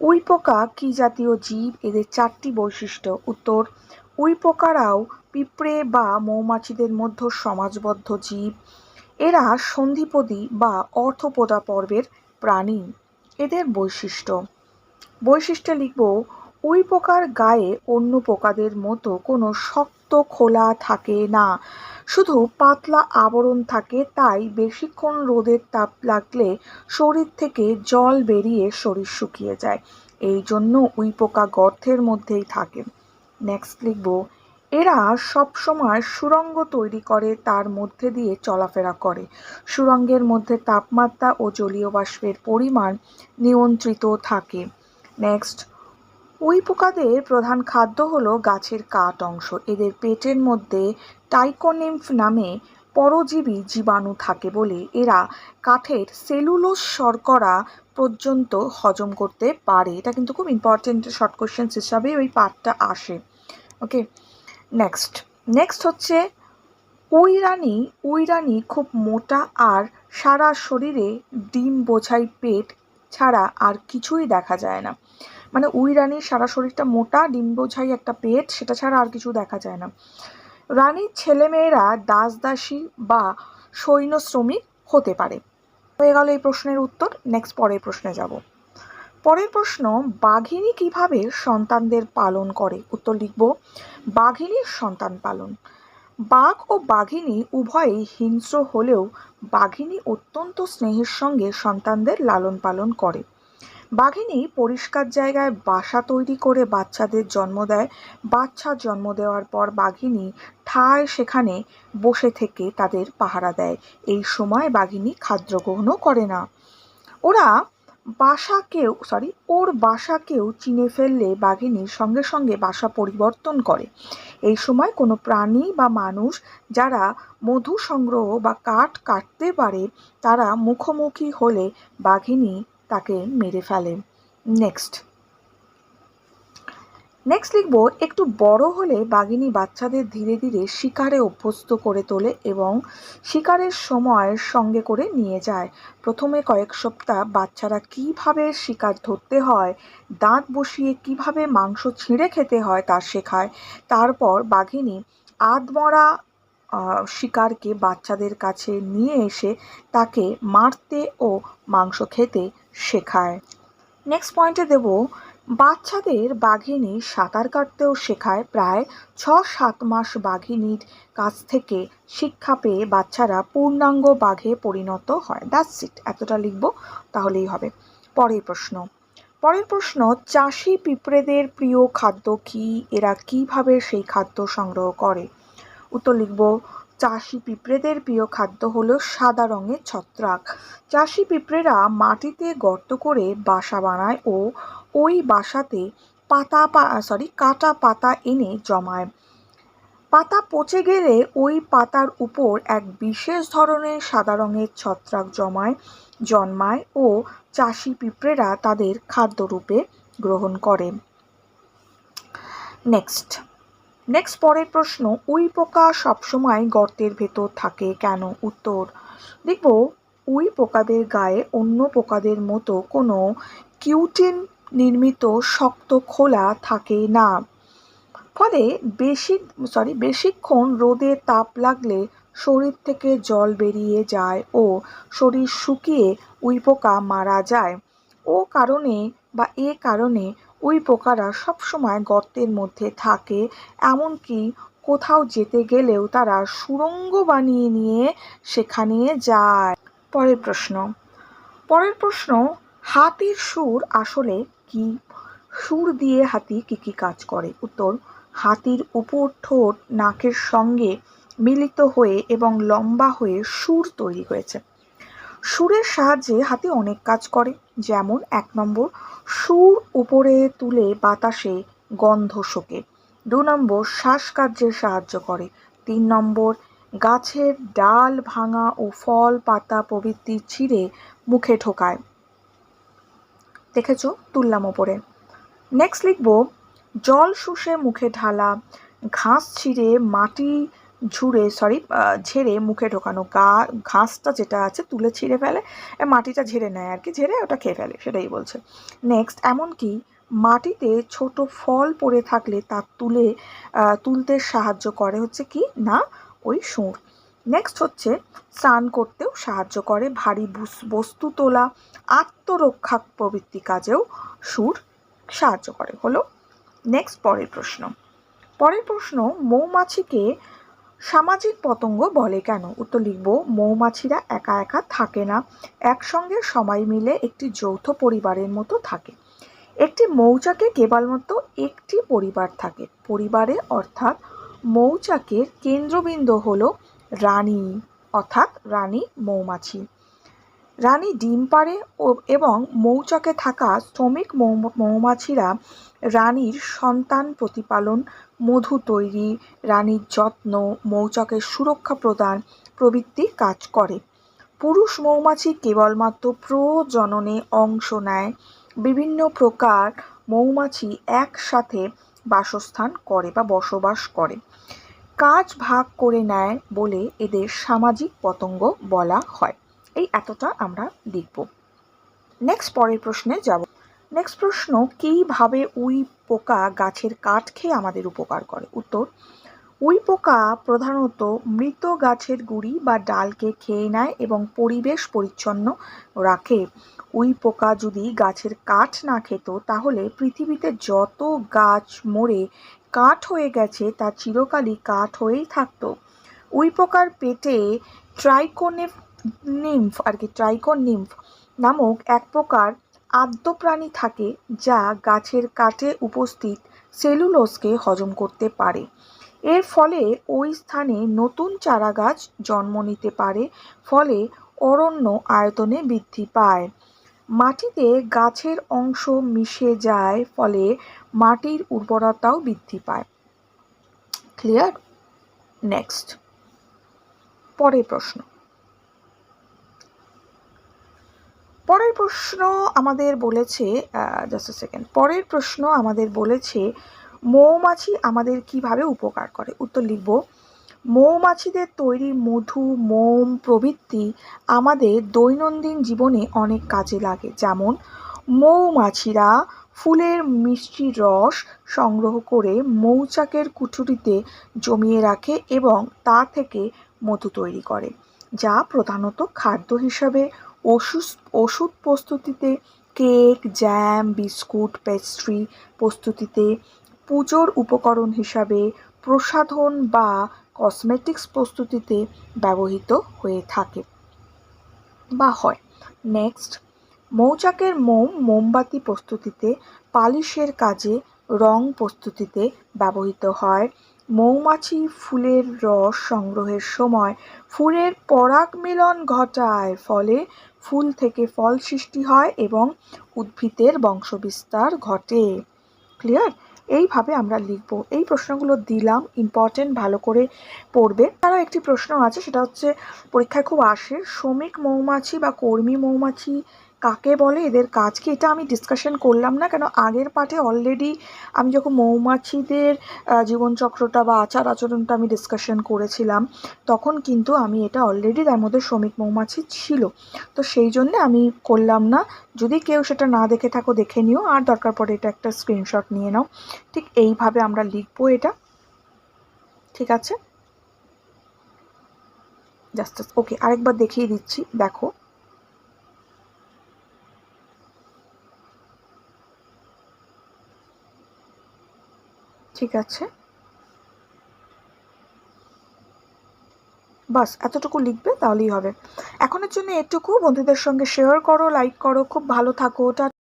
উইপোকা কি জাতীয় জীব? এদের 4টি বৈশিষ্ট্য। উত্তর, উইপোকারাও পিঁপড়ে বা মৌমাছিদের মধ্যে সমাজবদ্ধ জীব। এরা সন্ধিপদী বা অর্থোপোডা পর্বের প্রাণী। এদের বৈশিষ্ট্য লিখব, উইপোকার গায়ে অন্য পোকাদের মতো কোনো শক্ত খোলা থাকে না, শুধু পাতলা আবরণ থাকে। তাই বেশিক্ষণ রোদের তাপ লাগলে শরীর থেকে জল বেরিয়ে শরীর শুকিয়ে যায়। এই জন্য উইপোকা গর্তের মধ্যেই থাকে। নেক্সট লিখব, এরা সবসময় সুড়ঙ্গ তৈরি করে তার মধ্যে দিয়ে চলাফেরা করে। সুড়ঙ্গের মধ্যে তাপমাত্রা ও জলীয় বাষ্পের পরিমাণ নিয়ন্ত্রিত থাকে। নেক্সট, উইপোকাদের প্রধান খাদ্য হলো গাছের কাঠ অংশ। এদের পেটের মধ্যে টাইকোনিম্ফ নামে পরজীবী জীবাণু থাকে বলে এরা কাঠের সেলুলোজ শর্করা পর্যন্ত হজম করতে পারে। এটা কিন্তু খুব ইম্পর্টেন্ট শর্ট কোশ্চেন্স হিসাবে ওই পার্টটা আসে। ওকে, নেক্সট হচ্ছে উইরানি খুব মোটা আর সারা শরীরে ডিম বোঝাই পেট ছাড়া আর কিছুই দেখা যায় না। মানে উইরানির সারা শরীরটা মোটা, ডিম বোঝাই একটা পেট, সেটা ছাড়া আর কিছু দেখা যায় না। রানীর ছেলেমেয়েরা দাসদাসী বা সৈন্য শ্রমিক হতে পারে। হয়ে গেল এই প্রশ্নের উত্তর। নেক্সট পরের প্রশ্নে যাব। পরের প্রশ্ন, বাঘিনী কিভাবে সন্তানদের পালন করে? উত্তর লিখব, বাঘিনীর সন্তান পালন। বাঘ ও বাঘিনী উভয়ই হিংস্র হলেও বাঘিনী অত্যন্ত স্নেহের সঙ্গে সন্তানদের লালন পালন করে। বাঘিনী পরিষ্কার জায়গায় বাসা তৈরি করে বাচ্চাদের জন্ম দেয়। বাচ্চা জন্ম দেওয়ার পর বাঘিনী ঠায় সেখানে বসে থেকে তাদের পাহারা দেয়। এই সময় বাঘিনী খাদ্য গ্রহণও করে না। ওর বাসা কেউ চিনে ফেললে বাঘিনী সঙ্গে সঙ্গে বাসা পরিবর্তন করে। এই সময় কোনো প্রাণী বা মানুষ যারা মধু সংগ্রহ বা কাঠ কাটতে পারে তারা মুখোমুখি হলে বাঘিনী তাকে মেরে ফেলে। নেক্সট লিখব, একটু বড় হলে বাঘিনী বাচ্চাদের ধীরে ধীরে শিকারে অভ্যস্ত করে তোলে এবং শিকারের সময় সঙ্গে করে নিয়ে যায়। প্রথমে কয়েক সপ্তাহ বাচ্চারা কিভাবে শিকার ধরতে হয়, দাঁত বসিয়ে কিভাবে মাংস ছিঁড়ে খেতে হয় তা শেখায়। তারপর বাঘিনী আধমরা শিকারকে বাচ্চাদের কাছে নিয়ে এসে তাকে মারতে ও মাংস খেতে শেখায়। নেক্সট পয়েন্টে দেব, বাচ্চাদের বাঘিনী সাঁতার কাটতেও শেখায়। প্রায় 6-7 মাস বাঘিনীর কাছ থেকে শিক্ষা পেয়ে বাচ্চারা পূর্ণাঙ্গ বাঘে পরিণত হয়। দ্যাটস ইট, এতটা লিখব তাহলেই হবে। পরের প্রশ্ন, চাষি পিঁপড়েদের প্রিয় খাদ্য কি? এরা কিভাবে সেই খাদ্য সংগ্রহ করে? উত্তর লিখব, চাষি পিঁপড়েদের প্রিয় খাদ্য হলো সাদা রঙের ছত্রাক। চাষি পিঁপড়েরা মাটিতে গর্ত করে বাসা বানায় ও ওই বাসাতে কাটা পাতা এনে জমায়। পাতা পচে গেলে ওই পাতার উপর এক বিশেষ ধরনের সাদা রঙের ছত্রাক জন্মায় ও চাষি পিঁপড়েরা তাদের খাদ্যরূপে গ্রহণ করে। নেক্সট পরের প্রশ্ন, উইপোকা সবসময় গর্তের ভেতর থাকে কেন? উত্তর লিখব, উইপোকাদের গায়ে অন্য পোকাদের মতো কোনো কিউটিন নির্মিত শক্ত খোলা থাকে না। ফলে বেশিক্ষণ রোদের তাপ লাগলে শরীর থেকে জল বেরিয়ে যায় ও শরীর শুকিয়ে উইপোকা মারা যায়। এ কারণে উইপোকারা সবসময় গর্তের মধ্যে থাকে। এমনকি কোথাও যেতে গেলেও তারা সুড়ঙ্গ বানিয়ে নিয়ে সেখানে যায়। পরের প্রশ্ন, হাতির সুর আসলে কি? সুর দিয়ে হাতি কি কাজ করে? উত্তর, হাতির উপর ঠোঁট নাকের সঙ্গে মিলিত হয়ে এবং লম্বা হয়ে সুর তৈরি হয়েছে। সুরের সাহায্যে হাতি অনেক কাজ করে। যেমন 1 নম্বর, সুর উপরে তুলে বাতাসে গন্ধ শোকে। 2 নম্বর, শ্বাসকার্যে সাহায্য করে। 3 নম্বর, গাছের ডাল ভাঙা ও ফল পাতা প্রভৃতি ছিঁড়ে মুখে ঢোকায়। দেখেছ, তুললাম ওপরে। নেক্সট লিখব, জল শুষে মুখে ঢালা, ঘাস ছিঁড়ে মাটি ঝেড়ে মুখে ঢোকানো, ঘাসটা যেটা আছে তুলে ছিঁড়ে ফেলে, মাটিটা ঝেড়ে নেয় আর কি, ঝেড়ে ওটা খেয়ে ফেলে, সেটাই বলছে। নেক্সট, এমনকি মাটিতে ছোট ফল পড়ে থাকলে তা তুলতে সাহায্য করে হচ্ছে কি না, ওই সুর। নেক্সট হচ্ছে স্নান করতেও সাহায্য করে, ভারী বস্তু তোলা, আত্মরক্ষা প্রভৃতি কাজেও সুর সাহায্য করে। হলো নেক্সট পরের প্রশ্ন, মৌমাছিকে সামাজিক পতঙ্গ বলে কেন? উত্তর লিখব, মৌমাছিরা একা একা থাকে না, একসঙ্গে সবাই মিলে একটি যৌথ পরিবারের মতো থাকে। একটি মৌচাকে কেবলমাত্র একটি পরিবার থাকে। পরিবারে অর্থাৎ মৌচাকের কেন্দ্রবিন্দু হলো রানী, অর্থাৎ রানী মৌমাছি। রানী ডিম পাড়ে এবং মৌচাকে থাকা শ্রমিক মৌমাছিরা রানীর সন্তান প্রতিপালন, মধু তৈরি, রানীর যত্ন, মৌচাকের সুরক্ষা প্রদান প্রভৃতি কাজ করে। পুরুষ মৌমাছি কেবলমাত্র প্রজননে অংশ নেয়। বিভিন্ন প্রকার মৌমাছি একসাথে বাসস্থান করে বা বসবাস করে, কাজ ভাগ করে নেয় বলে এদের সামাজিক পতঙ্গ বলা হয়। এই এতটা আমরা লিখব। নেক্সট পরের প্রশ্নে যাব। নেক্সট প্রশ্ন, কিভাবে উই পোকা গাছের কাঠ খেয়ে আমাদের উপকার করে? উত্তর, উই পোকা প্রধানত মৃত গাছের গুঁড়ি বা ডালকে খেয়ে নেয় এবং পরিবেশ পরিচ্ছন্ন রাখে। উই পোকা যদি গাছের কাঠ না খেত তাহলে পৃথিবীতে যত গাছ মরে কাঠ হয়ে গেছে তা চিরকালই কাঠ হয়েই থাকতো। উই পোকার পেটে ট্রাইকোনিম্ফ নামক এক প্রকার আদ্য প্রাণী থাকে যা গাছের কাঠে উপস্থিত সেলুলোজকে হজম করতে পারে। এর ফলে ওই স্থানে নতুন চারাগাছ জন্ম নিতে পারে, ফলে অরণ্য আয়তনে বৃদ্ধি পায়। মাটিতে গাছের অংশ মিশে যায়, ফলে মাটির উর্বরতাও বৃদ্ধি পায়। ক্লিয়ার? নেক্সট পরের প্রশ্ন আমাদের বলেছে, পরের প্রশ্ন আমাদের বলেছে মৌমাছি আমাদের কিভাবে উপকার করে? উত্তর লিখব, মৌমাছিদের তৈরি মধু, মোম প্রভৃতি আমাদের দৈনন্দিন জীবনে অনেক কাজে লাগে। যেমন মৌমাছিরা ফুলের মিষ্টি রস সংগ্রহ করে মৌচাকের কুঠুরিতে জমিয়ে রাখে এবং তা থেকে মধু তৈরি করে, যা প্রধানত খাদ্য হিসাবে, ওষুধ প্রস্তুতিতে, কেক, জ্যাম, বিস্কুট, পেস্ট্রি প্রস্তুতিতে, পুজোর উপকরণ হিসাবে, প্রসাধন বা কসমেটিক্স প্রস্তুতিতে ব্যবহৃত হয়ে থাকে বা হয়। নেক্সট, মৌচাকের মোমবাতি প্রস্তুতিতে, পালিশের কাজে, রং প্রস্তুতিতে ব্যবহৃত হয়। মৌমাছি ফুলের রস সংগ্রহের সময় ফুলের পরাগ মিলন ঘটায়, ফলে ফুল থেকে ফল সৃষ্টি হয় এবং উদ্ভিদের বংশবিস্তার ঘটে। ক্লিয়ার? এইভাবে আমরা লিখব। এই প্রশ্নগুলো দিলাম, ইম্পর্টেন্ট, ভালো করে পড়বে। তারও একটি প্রশ্ন আছে, সেটা হচ্ছে পরীক্ষায় খুব আসে, শ্রমিক মৌমাছি বা কর্মী মৌমাছি কাকে বলে, এদের কাজ কি? এটা আমি ডিসকাশন করলাম না, কেন আগের পার্টে অলরেডি আমি যখন মৌমাছিদের জীবনচক্রটা বা আচার আচরণটা আমি ডিসকাশন করেছিলাম, তখন কিন্তু আমি এটা অলরেডি তার মধ্যে শ্রমিক মৌমাছি ছিল, তো সেই জন্যে আমি করলাম না। যদি কেউ সেটা না দেখে থাকো দেখে নিও, আর দরকার পড়ে এটা একটা স্ক্রিনশট নিয়ে নাও। ঠিক এইভাবে আমরা লিখবো এটা, ঠিক আছে? জাস্ট ওকে, আরেকবার দেখিয়ে দিচ্ছি, দেখো। ঠিক আছে, বাস এতটুকু লিখবে, তাহলেই হবে। এখনের জন্য এটুকু। বন্ধুদের সঙ্গে শেয়ার করো, লাইক করো, খুব ভালো থাকো।